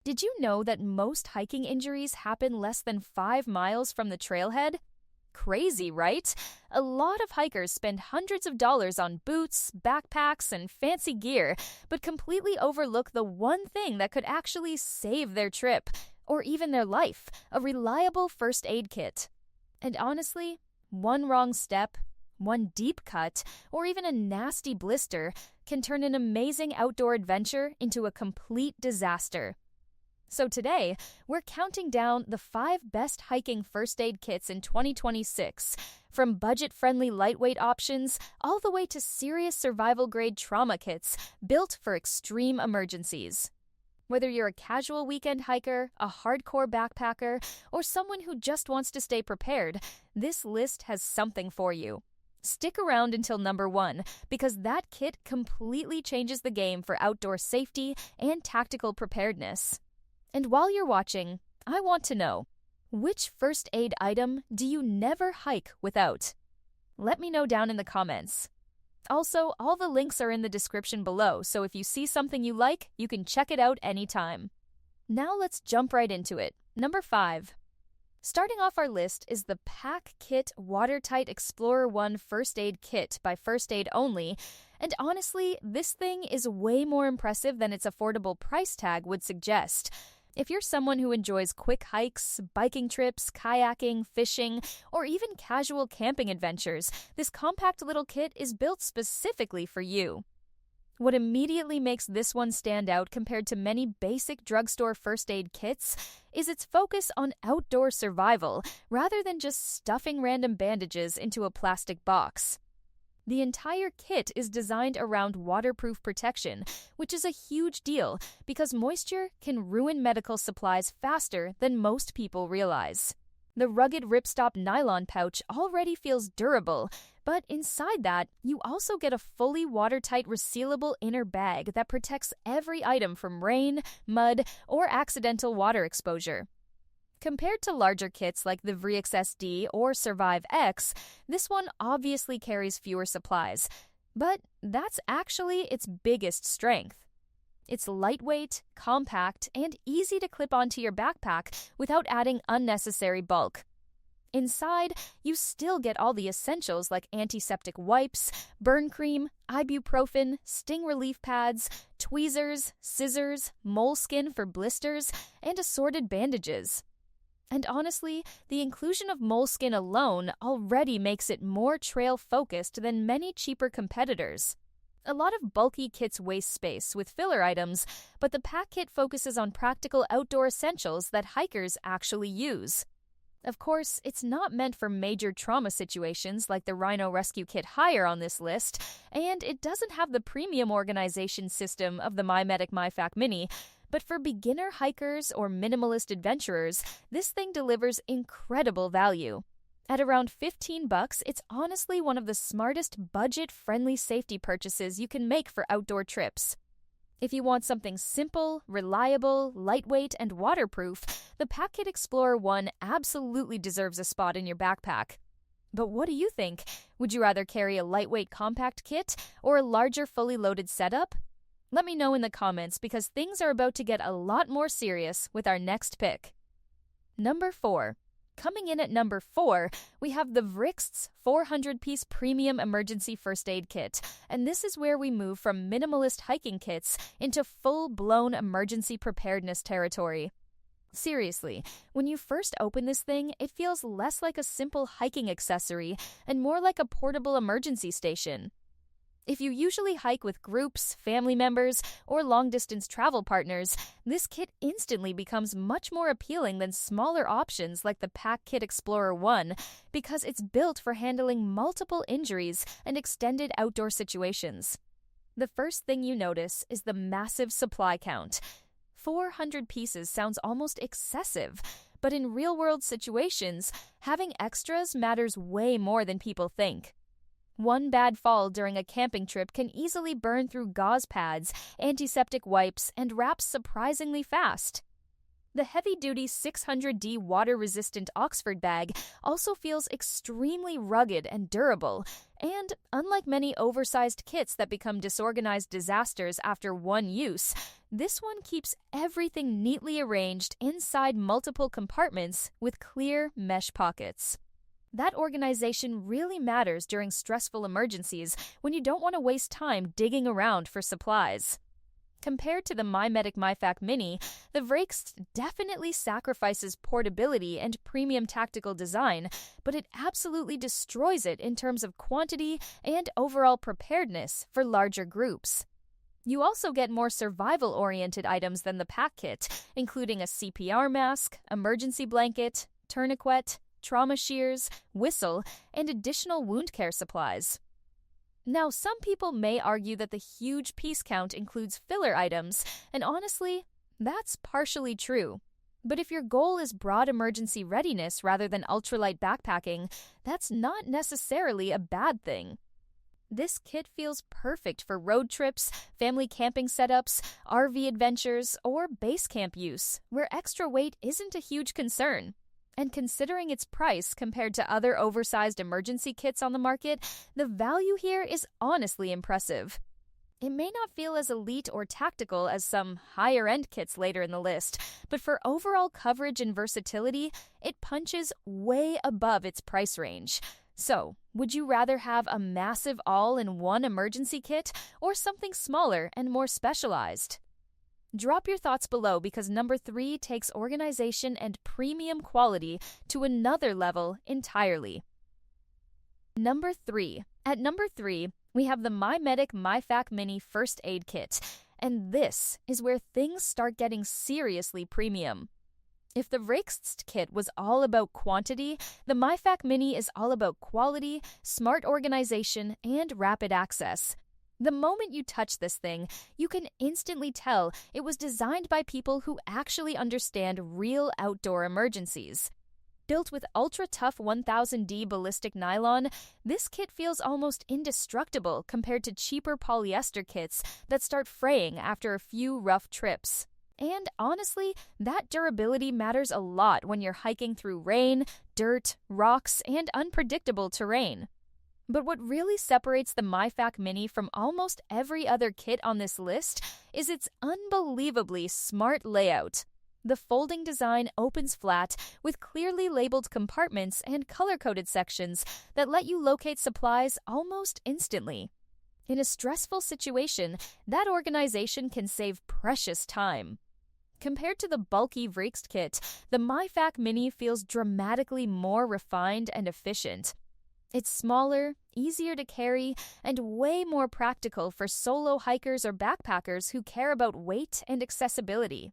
Did you know that most hiking injuries happen less than 5 miles from the trailhead? Crazy, right? A lot of hikers spend hundreds of dollars on boots, backpacks, and fancy gear, but completely overlook the one thing that could actually save their trip, or even their life, a reliable first aid kit. And honestly, one wrong step, one deep cut, or even a nasty blister can turn an amazing outdoor adventure into a complete disaster. So today, we're counting down the 5 best hiking first aid kits in 2026, from budget-friendly lightweight options all the way to serious survival-grade trauma kits built for extreme emergencies. Whether you're a casual weekend hiker, a hardcore backpacker, or someone who just wants to stay prepared, this list has something for you. Stick around until number 1, because that kit completely changes the game for outdoor safety and tactical preparedness. And while you're watching, I want to know, which first aid item do you never hike without? Let me know down in the comments. Also, all the links are in the description below, so if you see something you like, you can check it out anytime. Now let's jump right into it. Number 5. Starting off our list is the Pack Kit Watertight Explorer 1 First Aid Kit by First Aid Only, and honestly, this thing is way more impressive than its affordable price tag would suggest. If you're someone who enjoys quick hikes, biking trips, kayaking, fishing, or even casual camping adventures, this compact little kit is built specifically for you. What immediately makes this one stand out compared to many basic drugstore first aid kits is its focus on outdoor survival rather than just stuffing random bandages into a plastic box. The entire kit is designed around waterproof protection, which is a huge deal because moisture can ruin medical supplies faster than most people realize. The rugged ripstop nylon pouch already feels durable, but inside that, you also get a fully watertight resealable inner bag that protects every item from rain, mud, or accidental water exposure. Compared to larger kits like the Vrix SD or Survive X, this one obviously carries fewer supplies, but that's actually its biggest strength. It's lightweight, compact, and easy to clip onto your backpack without adding unnecessary bulk. Inside, you still get all the essentials like antiseptic wipes, burn cream, ibuprofen, sting relief pads, tweezers, scissors, moleskin for blisters, and assorted bandages. And honestly, the inclusion of moleskin alone already makes it more trail-focused than many cheaper competitors. A lot of bulky kits waste space with filler items, but the Pack Kit focuses on practical outdoor essentials that hikers actually use. Of course, it's not meant for major trauma situations like the Rhino Rescue Kit higher on this list, and it doesn't have the premium organization system of the MyFak Mini, but for beginner hikers or minimalist adventurers, this thing delivers incredible value. At around $15, it's honestly one of the smartest budget-friendly safety purchases you can make for outdoor trips. If you want something simple, reliable, lightweight, and waterproof, the Pack Kit Explorer 1 absolutely deserves a spot in your backpack. But what do you think? Would you rather carry a lightweight compact kit or a larger fully loaded setup? Let me know in the comments because things are about to get a lot more serious with our next pick. Number 4. Coming in at number 4, we have the Vrix 400-piece Premium Emergency First Aid Kit, and this is where we move from minimalist hiking kits into full-blown emergency preparedness territory. Seriously, when you first open this thing, it feels less like a simple hiking accessory and more like a portable emergency station. If you usually hike with groups, family members, or long-distance travel partners, this kit instantly becomes much more appealing than smaller options like the Pack Kit Explorer 1 because it's built for handling multiple injuries and extended outdoor situations. The first thing you notice is the massive supply count. 400 pieces sounds almost excessive, but in real-world situations, having extras matters way more than people think. One bad fall during a camping trip can easily burn through gauze pads, antiseptic wipes, and wraps surprisingly fast. The heavy-duty 600D water-resistant Oxford bag also feels extremely rugged and durable, and unlike many oversized kits that become disorganized disasters after one use, this one keeps everything neatly arranged inside multiple compartments with clear mesh pockets. That organization really matters during stressful emergencies when you don't want to waste time digging around for supplies. Compared to the MyFak Mini, the Vrakes definitely sacrifices portability and premium tactical design, but it absolutely destroys it in terms of quantity and overall preparedness for larger groups. You also get more survival-oriented items than the pack kit, including a CPR mask, emergency blanket, tourniquet, trauma shears, whistle, and additional wound care supplies. Now, some people may argue that the huge piece count includes filler items, and honestly, that's partially true. But if your goal is broad emergency readiness rather than ultralight backpacking, that's not necessarily a bad thing. This kit feels perfect for road trips, family camping setups, RV adventures, or base camp use, where extra weight isn't a huge concern. And considering its price compared to other oversized emergency kits on the market, the value here is honestly impressive. It may not feel as elite or tactical as some higher-end kits later in the list, but for overall coverage and versatility, it punches way above its price range. So, would you rather have a massive all-in-one emergency kit or something smaller and more specialized? Drop your thoughts below because number 3 takes organization and premium quality to another level entirely. Number 3. At number 3, we have the MyFak Mini First Aid Kit, and this is where things start getting seriously premium. If the Vrakes kit was all about quantity, the MyFak Mini is all about quality, smart organization, and rapid access. The moment you touch this thing, you can instantly tell it was designed by people who actually understand real outdoor emergencies. Built with ultra-tough 1000D ballistic nylon, this kit feels almost indestructible compared to cheaper polyester kits that start fraying after a few rough trips. And honestly, that durability matters a lot when you're hiking through rain, dirt, rocks, and unpredictable terrain. But what really separates the MyFak Mini from almost every other kit on this list is its unbelievably smart layout. The folding design opens flat with clearly labeled compartments and color-coded sections that let you locate supplies almost instantly. In a stressful situation, that organization can save precious time. Compared to the bulky Vrakes kit, the MyFak Mini feels dramatically more refined and efficient. It's smaller, easier to carry, and way more practical for solo hikers or backpackers who care about weight and accessibility.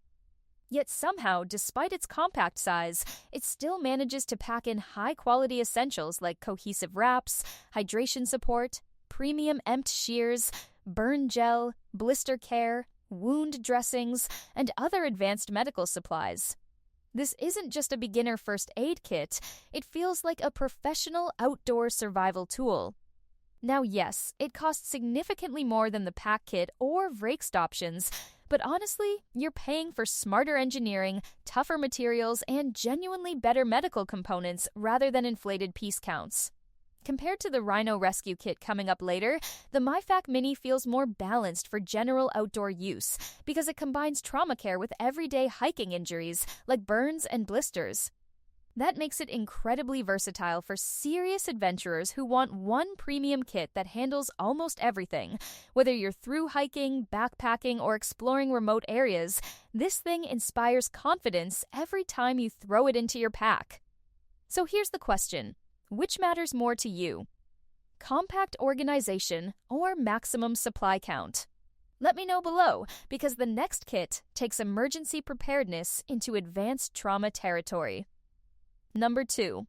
Yet somehow, despite its compact size, it still manages to pack in high-quality essentials like cohesive wraps, hydration support, premium EMT shears, burn gel, blister care, wound dressings, and other advanced medical supplies. This isn't just a beginner first aid kit, it feels like a professional outdoor survival tool. Now yes, it costs significantly more than the pack kit or Vrakes options, but honestly, you're paying for smarter engineering, tougher materials, and genuinely better medical components rather than inflated piece counts. Compared to the Rhino Rescue Kit coming up later, the MyFak Mini feels more balanced for general outdoor use because it combines trauma care with everyday hiking injuries like burns and blisters. That makes it incredibly versatile for serious adventurers who want one premium kit that handles almost everything. Whether you're through hiking, backpacking, or exploring remote areas, this thing inspires confidence every time you throw it into your pack. So here's the question. Which matters more to you? Compact organization or maximum supply count? Let me know below, because the next kit takes emergency preparedness into advanced trauma territory. Number 2.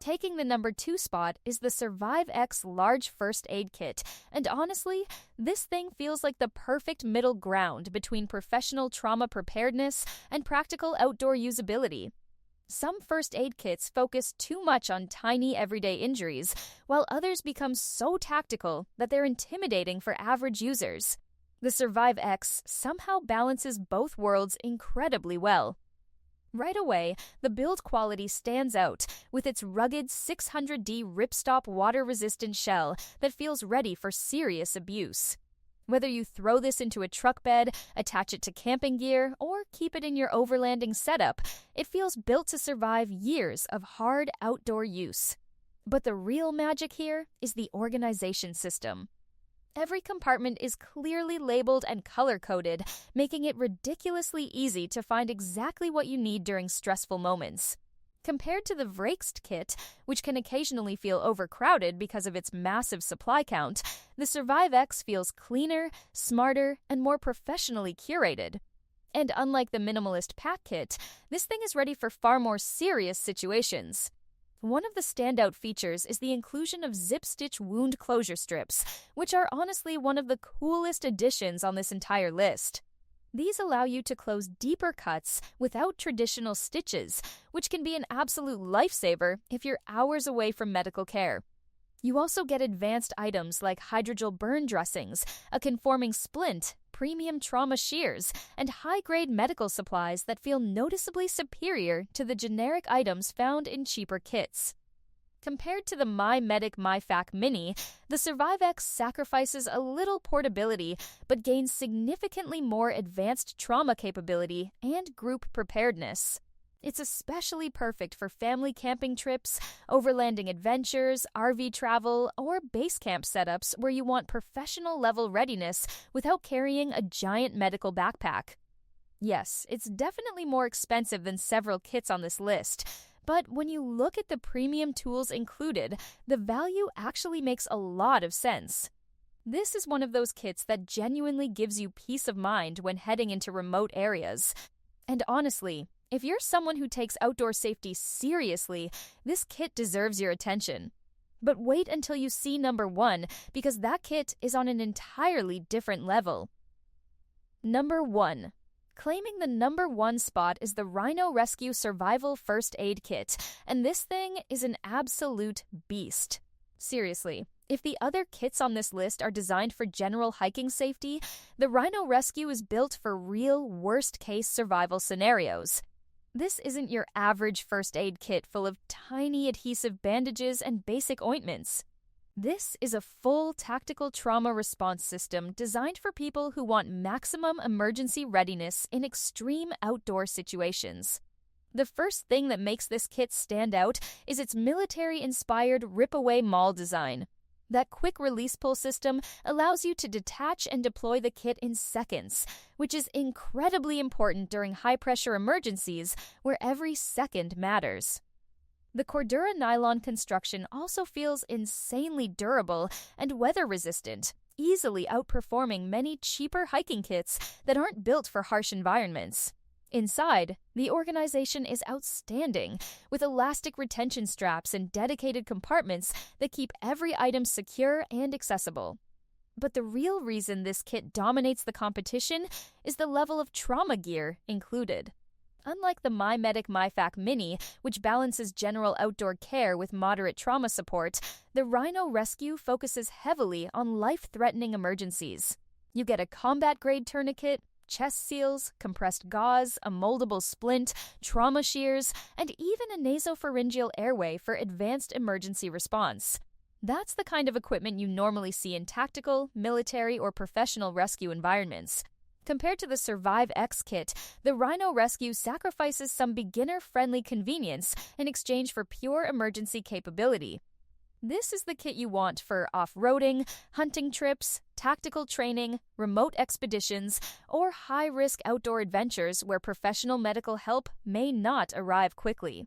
Taking the number 2 spot is the Survive X Large First Aid Kit, and honestly, this thing feels like the perfect middle ground between professional trauma preparedness and practical outdoor usability. Some first aid kits focus too much on tiny everyday injuries, while others become so tactical that they're intimidating for average users. The Survive X somehow balances both worlds incredibly well. Right away, the build quality stands out with its rugged 600D ripstop water-resistant shell that feels ready for serious abuse. Whether you throw this into a truck bed, attach it to camping gear, or keep it in your overlanding setup, it feels built to survive years of hard outdoor use. But the real magic here is the organization system. Every compartment is clearly labeled and color-coded, making it ridiculously easy to find exactly what you need during stressful moments. Compared to the Vrakst kit, which can occasionally feel overcrowded because of its massive supply count, the Survive X feels cleaner, smarter, and more professionally curated. And unlike the minimalist pack kit, this thing is ready for far more serious situations. One of the standout features is the inclusion of zip-stitch wound closure strips, which are honestly one of the coolest additions on this entire list. These allow you to close deeper cuts without traditional stitches, which can be an absolute lifesaver if you're hours away from medical care. You also get advanced items like hydrogel burn dressings, a conforming splint, premium trauma shears, and high-grade medical supplies that feel noticeably superior to the generic items found in cheaper kits. Compared to the MyFak Mini, the Survive X sacrifices a little portability but gains significantly more advanced trauma capability and group preparedness. It's especially perfect for family camping trips, overlanding adventures, RV travel, or base camp setups where you want professional-level readiness without carrying a giant medical backpack. Yes, it's definitely more expensive than several kits on this list, but when you look at the premium tools included, the value actually makes a lot of sense. This is one of those kits that genuinely gives you peace of mind when heading into remote areas. And honestly, if you're someone who takes outdoor safety seriously, this kit deserves your attention. But wait until you see number 1, because that kit is on an entirely different level. Number 1. Claiming the number 1 spot is the Rhino Rescue Survival First Aid Kit, and this thing is an absolute beast. Seriously, if the other kits on this list are designed for general hiking safety, the Rhino Rescue is built for real worst-case survival scenarios. This isn't your average first aid kit full of tiny adhesive bandages and basic ointments. This is a full tactical trauma response system designed for people who want maximum emergency readiness in extreme outdoor situations. The first thing that makes this kit stand out is its military-inspired rip-away maul design. That quick release pull system allows you to detach and deploy the kit in seconds, which is incredibly important during high-pressure emergencies where every second matters. The Cordura nylon construction also feels insanely durable and weather-resistant, easily outperforming many cheaper hiking kits that aren't built for harsh environments. Inside, the organization is outstanding, with elastic retention straps and dedicated compartments that keep every item secure and accessible. But the real reason this kit dominates the competition is the level of trauma gear included. Unlike the MyFak Mini, which balances general outdoor care with moderate trauma support, the Rhino Rescue focuses heavily on life-threatening emergencies. You get a combat-grade tourniquet, chest seals, compressed gauze, a moldable splint, trauma shears, and even a nasopharyngeal airway for advanced emergency response. That's the kind of equipment you normally see in tactical, military, or professional rescue environments. Compared to the Survive X kit, the Rhino Rescue sacrifices some beginner-friendly convenience in exchange for pure emergency capability. This is the kit you want for off-roading, hunting trips, tactical training, remote expeditions, or high-risk outdoor adventures where professional medical help may not arrive quickly.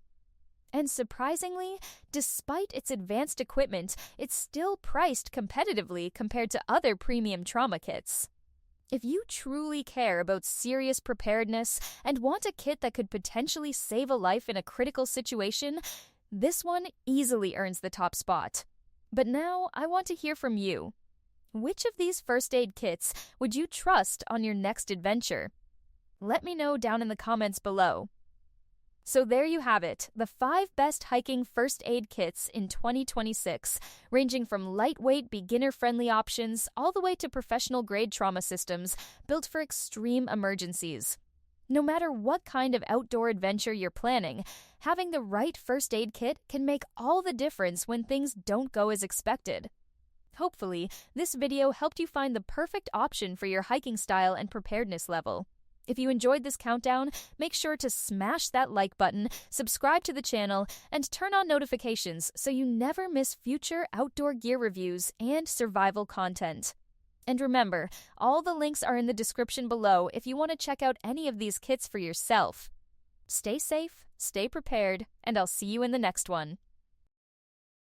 And surprisingly, despite its advanced equipment, it's still priced competitively compared to other premium trauma kits. If you truly care about serious preparedness and want a kit that could potentially save a life in a critical situation, this one easily earns the top spot. But now I want to hear from you. Which of these first aid kits would you trust on your next adventure? Let me know down in the comments below. So there you have it, the 5 best hiking first aid kits in 2026, ranging from lightweight, beginner-friendly options all the way to professional-grade trauma systems built for extreme emergencies. No matter what kind of outdoor adventure you're planning, having the right first aid kit can make all the difference when things don't go as expected. Hopefully, this video helped you find the perfect option for your hiking style and preparedness level. If you enjoyed this countdown, make sure to smash that like button, subscribe to the channel, and turn on notifications so you never miss future outdoor gear reviews and survival content. And remember, all the links are in the description below if you want to check out any of these kits for yourself. Stay safe, stay prepared, and I'll see you in the next one.